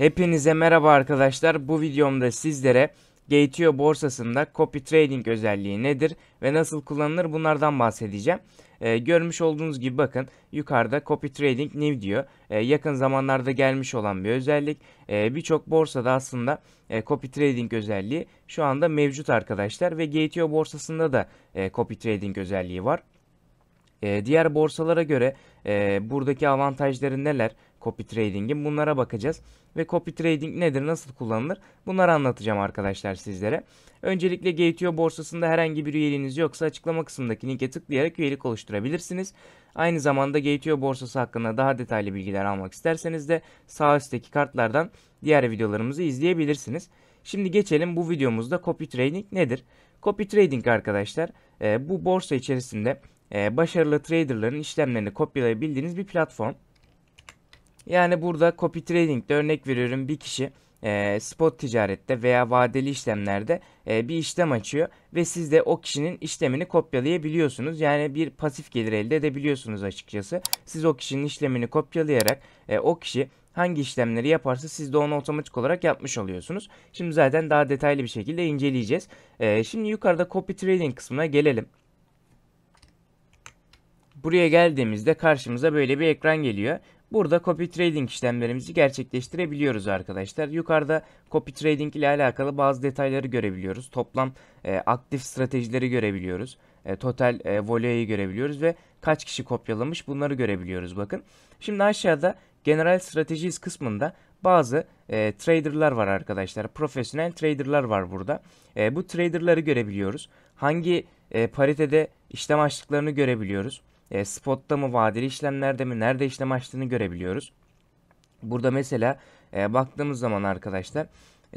Hepinize merhaba arkadaşlar. Bu videomda sizlere Gate.io borsasında copy trading özelliği nedir ve nasıl kullanılır bunlardan bahsedeceğim. Görmüş olduğunuz gibi bakın yukarıda copy trading new diyor. Yakın zamanlarda gelmiş olan bir özellik. Birçok borsada aslında copy trading özelliği şu anda mevcut arkadaşlar ve Gate.io borsasında da copy trading özelliği var. Diğer borsalara göre buradaki avantajları neler copy trading'in, bunlara bakacağız. Ve copy trading nedir, nasıl kullanılır, bunları anlatacağım arkadaşlar sizlere. Öncelikle Gate.io borsasında herhangi bir üyeliğiniz yoksa açıklama kısmındaki linke tıklayarak üyelik oluşturabilirsiniz. Aynı zamanda Gate.io borsası hakkında daha detaylı bilgiler almak isterseniz de sağ üstteki kartlardan diğer videolarımızı izleyebilirsiniz. Şimdi geçelim, bu videomuzda copy trading nedir? Copy trading arkadaşlar bu borsa içerisinde başarılı traderların işlemlerini kopyalayabildiğiniz bir platform. Yani burada copy trading'de örnek veriyorum, bir kişi spot ticarette veya vadeli işlemlerde bir işlem açıyor ve siz de o kişinin işlemini kopyalayabiliyorsunuz. Yani bir pasif gelir elde edebiliyorsunuz açıkçası. Siz o kişinin işlemini kopyalayarak o kişi hangi işlemleri yaparsa siz de onu otomatik olarak yapmış oluyorsunuz. Şimdi zaten daha detaylı bir şekilde inceleyeceğiz. Şimdi yukarıda copy trading kısmına gelelim. Buraya geldiğimizde karşımıza böyle bir ekran geliyor. Burada copy trading işlemlerimizi gerçekleştirebiliyoruz arkadaşlar. Yukarıda copy trading ile alakalı bazı detayları görebiliyoruz. Toplam aktif stratejileri görebiliyoruz. Total voleyi görebiliyoruz ve kaç kişi kopyalamış bunları görebiliyoruz bakın. Şimdi aşağıda general strategies kısmında bazı traderlar var arkadaşlar. Profesyonel traderlar var burada. Bu traderları görebiliyoruz. Hangi paritede işlem açtıklarını görebiliyoruz. Spot'ta mı, vadeli işlemlerde mi, nerede işlem açtığını görebiliyoruz. Burada mesela baktığımız zaman arkadaşlar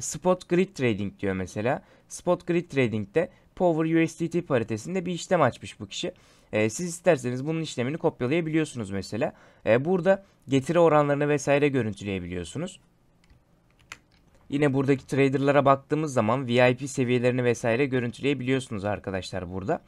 Spot Grid Trading diyor mesela. Spot Grid Trading'de Power USDT paritesinde bir işlem açmış bu kişi. Siz isterseniz bunun işlemini kopyalayabiliyorsunuz mesela. Burada getiri oranlarını vesaire görüntüleyebiliyorsunuz. Yine buradaki traderlara baktığımız zaman VIP seviyelerini vesaire görüntüleyebiliyorsunuz arkadaşlar burada.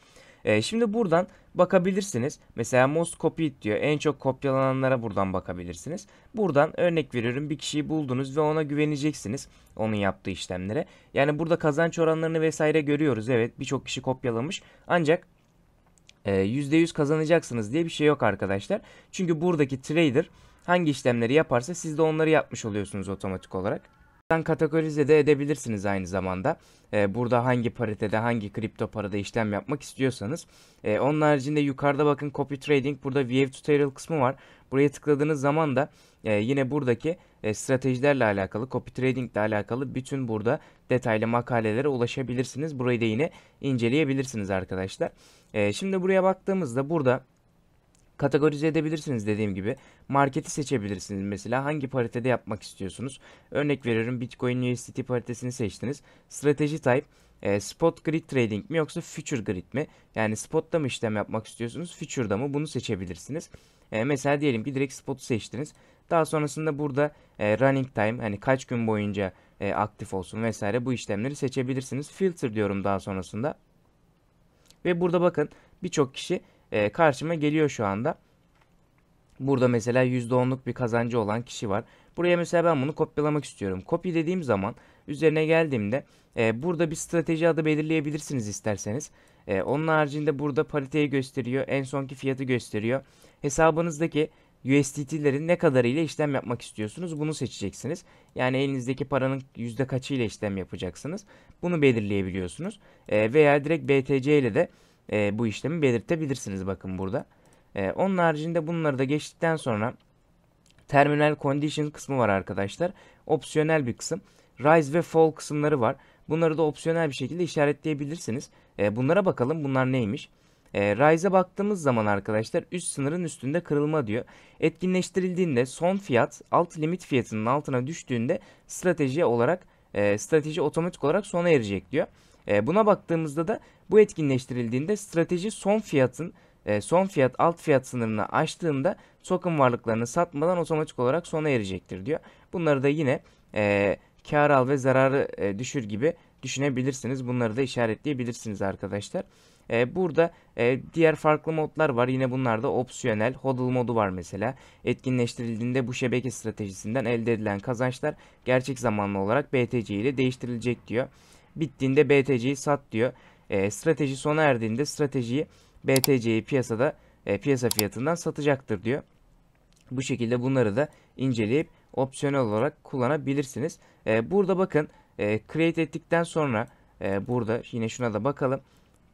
Şimdi buradan bakabilirsiniz. Mesela most copied diyor. En çok kopyalananlara buradan bakabilirsiniz. Buradan örnek veriyorum, bir kişiyi buldunuz ve ona güveneceksiniz. Onun yaptığı işlemlere. Yani burada kazanç oranlarını vesaire görüyoruz. Evet, birçok kişi kopyalamış. Ancak %100 kazanacaksınız diye bir şey yok arkadaşlar. Çünkü buradaki trader hangi işlemleri yaparsa siz de onları yapmış oluyorsunuz otomatik olarak. Kategorize de edebilirsiniz aynı zamanda. Burada hangi paritede, hangi kripto parada işlem yapmak istiyorsanız. Onun haricinde yukarıda bakın copy trading, burada view tutorial kısmı var. Buraya tıkladığınız zaman da yine buradaki stratejilerle alakalı, copy trading ile alakalı bütün burada detaylı makalelere ulaşabilirsiniz. Burayı da yine inceleyebilirsiniz arkadaşlar. Şimdi buraya baktığımızda burada kategorize edebilirsiniz dediğim gibi. Marketi seçebilirsiniz mesela. Hangi paritede yapmak istiyorsunuz? Örnek veriyorum, Bitcoin USDT paritesini seçtiniz. Strateji type spot grid trading mi yoksa future grid mi? Yani spot'ta mı işlem yapmak istiyorsunuz, future'da mı? Bunu seçebilirsiniz. Mesela diyelim ki direkt spot'u seçtiniz. Daha sonrasında burada running time, hani kaç gün boyunca aktif olsun vesaire, bu işlemleri seçebilirsiniz. Filter diyorum daha sonrasında. Ve burada bakın birçok kişi karşıma geliyor şu anda. Burada mesela %10'luk bir kazancı olan kişi var. Buraya mesela ben bunu kopyalamak istiyorum. Copy dediğim zaman üzerine geldiğimde burada bir strateji adı belirleyebilirsiniz isterseniz. Onun haricinde burada pariteyi gösteriyor. En sonki fiyatı gösteriyor. Hesabınızdaki USDT'lerin ne kadarıyla işlem yapmak istiyorsunuz, bunu seçeceksiniz. Yani elinizdeki paranın yüzde kaçıyla işlem yapacaksınız. Bunu belirleyebiliyorsunuz. Veya direkt BTC ile de bu işlemi belirtebilirsiniz bakın burada. Onun haricinde bunları da geçtikten sonra terminal condition kısmı var arkadaşlar. Opsiyonel bir kısım. Rise ve fall kısımları var. Bunları da opsiyonel bir şekilde işaretleyebilirsiniz. Bunlara bakalım, bunlar neymiş? Rise'a baktığımız zaman arkadaşlar üst sınırın üstünde kırılma diyor. Etkinleştirildiğinde son fiyat alt limit fiyatının altına düştüğünde strateji otomatik olarak sona erecek diyor. Buna baktığımızda da bu etkinleştirildiğinde strateji son fiyat alt fiyat sınırını aştığında token varlıklarını satmadan otomatik olarak sona erecektir diyor. Bunları da yine kar al ve zararı düşür gibi düşünebilirsiniz. Bunları da işaretleyebilirsiniz arkadaşlar. Burada diğer farklı modlar var. Yine bunlar da opsiyonel. HODL modu var mesela. Etkinleştirildiğinde bu şebeke stratejisinden elde edilen kazançlar gerçek zamanlı olarak BTC ile değiştirilecek diyor. Bittiğinde BTC'yi sat diyor. Strateji sona erdiğinde stratejiyi BTC'yi piyasa fiyatından satacaktır diyor. Bu şekilde bunları da inceleyip opsiyonel olarak kullanabilirsiniz. Burada bakın create ettikten sonra burada yine şuna da bakalım.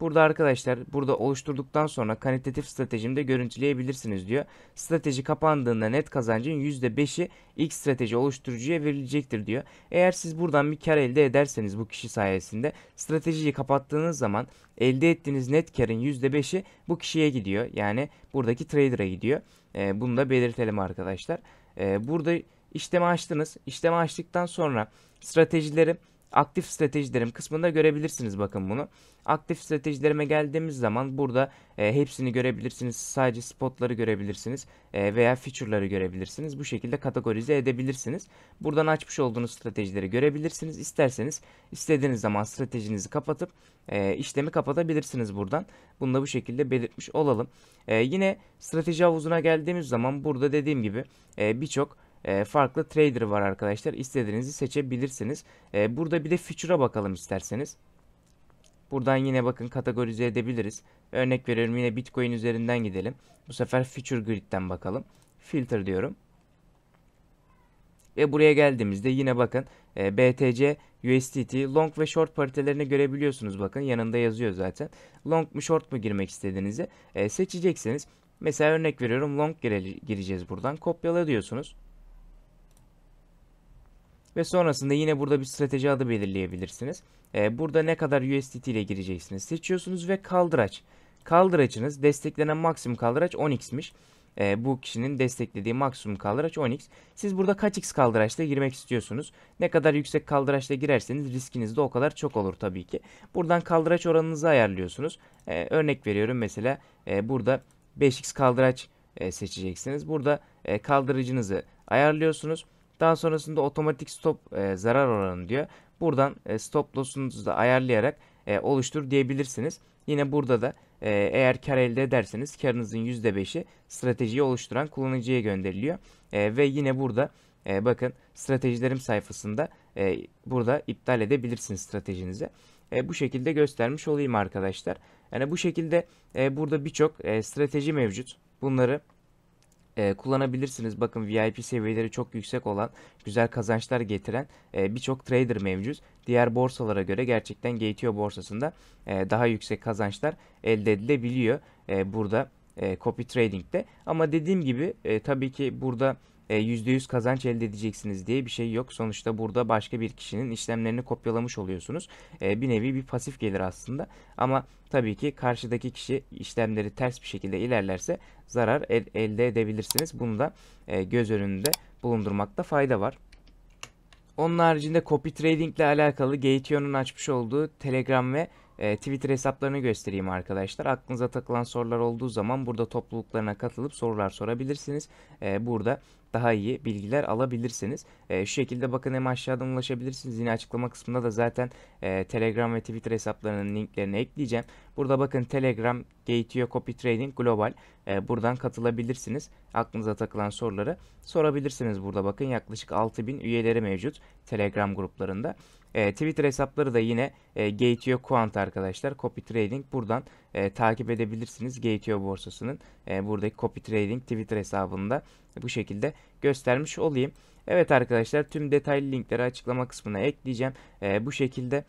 Burada arkadaşlar burada oluşturduktan sonra kantitatif stratejimde görüntüleyebilirsiniz diyor. Strateji kapandığında net kazancın %5'i ilk strateji oluşturucuya verilecektir diyor. Eğer siz buradan bir kar elde ederseniz bu kişi sayesinde stratejiyi kapattığınız zaman elde ettiğiniz net karın %5'i bu kişiye gidiyor. Yani buradaki trader'a gidiyor. Bunu da belirtelim arkadaşlar. Burada işlemi açtınız. İşlemi açtıktan sonra stratejileri aktif stratejilerim kısmında görebilirsiniz bakın bunu. Aktif stratejilerime geldiğimiz zaman burada hepsini görebilirsiniz. Sadece spotları görebilirsiniz veya feature'ları görebilirsiniz. Bu şekilde kategorize edebilirsiniz. Buradan açmış olduğunuz stratejileri görebilirsiniz. İsterseniz istediğiniz zaman stratejinizi kapatıp işlemi kapatabilirsiniz buradan. Bunu da bu şekilde belirtmiş olalım. Yine strateji havuzuna geldiğimiz zaman burada dediğim gibi birçok farklı trader var arkadaşlar. İstediğinizi seçebilirsiniz. Burada bir de feature'a bakalım isterseniz. Buradan yine bakın kategorize edebiliriz. Örnek veriyorum yine Bitcoin üzerinden gidelim. Bu sefer Future Grid'den bakalım. Filter diyorum. Ve buraya geldiğimizde yine bakın BTC, USDT, long ve short paritelerini görebiliyorsunuz. Bakın yanında yazıyor zaten. Long mu short mu girmek istediğinizi seçeceksiniz. Mesela örnek veriyorum long gireceğiz buradan. Kopyala diyorsunuz. Ve sonrasında yine burada bir strateji adı belirleyebilirsiniz. Burada ne kadar USDT ile gireceksiniz seçiyorsunuz ve kaldıraç. Kaldıraçınız desteklenen maksimum kaldıraç 10x'miş. Bu kişinin desteklediği maksimum kaldıraç 10x. Siz burada kaç x kaldıraçla girmek istiyorsunuz? Ne kadar yüksek kaldıraçla girerseniz riskiniz de o kadar çok olur tabii ki. Buradan kaldıraç oranınızı ayarlıyorsunuz. Örnek veriyorum mesela burada 5x kaldıraç seçeceksiniz. Burada kaldırıcınızı ayarlıyorsunuz. Daha sonrasında otomatik stop zarar oranı diyor. Buradan stop loss'unuzu da ayarlayarak oluştur diyebilirsiniz. Yine burada da eğer kar elde ederseniz karınızın %5'i stratejiyi oluşturan kullanıcıya gönderiliyor. Ve yine burada bakın stratejilerim sayfasında burada iptal edebilirsiniz stratejinizi. Bu şekilde göstermiş olayım arkadaşlar. Yani bu şekilde burada birçok strateji mevcut. Bunları kullanabilirsiniz. Bakın VIP seviyeleri çok yüksek olan, güzel kazançlar getiren birçok trader mevcut. Diğer borsalara göre gerçekten GTO borsasında daha yüksek kazançlar elde edilebiliyor. Burada copy trading'de. Ama dediğim gibi tabii ki burada %100 kazanç elde edeceksiniz diye bir şey yok. Sonuçta burada başka bir kişinin işlemlerini kopyalamış oluyorsunuz. Bir nevi bir pasif gelir aslında. Ama tabii ki karşıdaki kişi işlemleri ters bir şekilde ilerlerse zarar elde edebilirsiniz. Bunu da göz önünde bulundurmakta fayda var. Onun haricinde copy trading ile alakalı Gateon'un açmış olduğu Telegram ve Twitter hesaplarını göstereyim arkadaşlar. Aklınıza takılan sorular olduğu zaman burada topluluklarına katılıp sorular sorabilirsiniz. Burada daha iyi bilgiler alabilirsiniz. Şu şekilde bakın hem aşağıdan ulaşabilirsiniz. Yine açıklama kısmında da zaten Telegram ve Twitter hesaplarının linklerini ekleyeceğim. Burada bakın Telegram, Gateo Copy Trading Global. Buradan katılabilirsiniz. Aklınıza takılan soruları sorabilirsiniz. Burada bakın yaklaşık 6000 üyeleri mevcut Telegram gruplarında. Twitter hesapları da yine Gateo Quant arkadaşlar. Copy Trading buradan takip edebilirsiniz. Gateo borsasının buradaki Copy Trading Twitter hesabında bu şekilde göstermiş olayım. Evet arkadaşlar tüm detaylı linkleri açıklama kısmına ekleyeceğim. Bu şekilde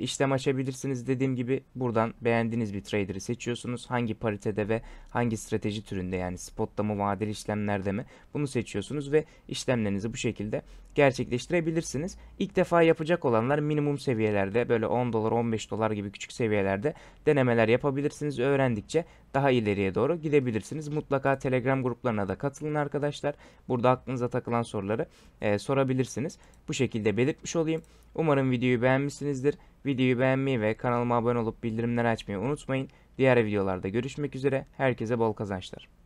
işlem açabilirsiniz. Dediğim gibi buradan beğendiğiniz bir trader'ı seçiyorsunuz. Hangi paritede ve hangi strateji türünde yani spotta mı vadeli işlemlerde mi bunu seçiyorsunuz ve işlemlerinizi bu şekilde gerçekleştirebilirsiniz. İlk defa yapacak olanlar minimum seviyelerde böyle 10 dolar 15 dolar gibi küçük seviyelerde denemeler yapabilirsiniz. Öğrendikçe daha ileriye doğru gidebilirsiniz. Mutlaka Telegram gruplarına da katılın arkadaşlar. Burada aklınıza takılan soruları sorabilirsiniz. Bu şekilde belirtmiş olayım. Umarım videoyu beğenmişsinizdir. Videoyu beğenmeyi ve kanalıma abone olup bildirimleri açmayı unutmayın. Diğer videolarda görüşmek üzere. Herkese bol kazançlar.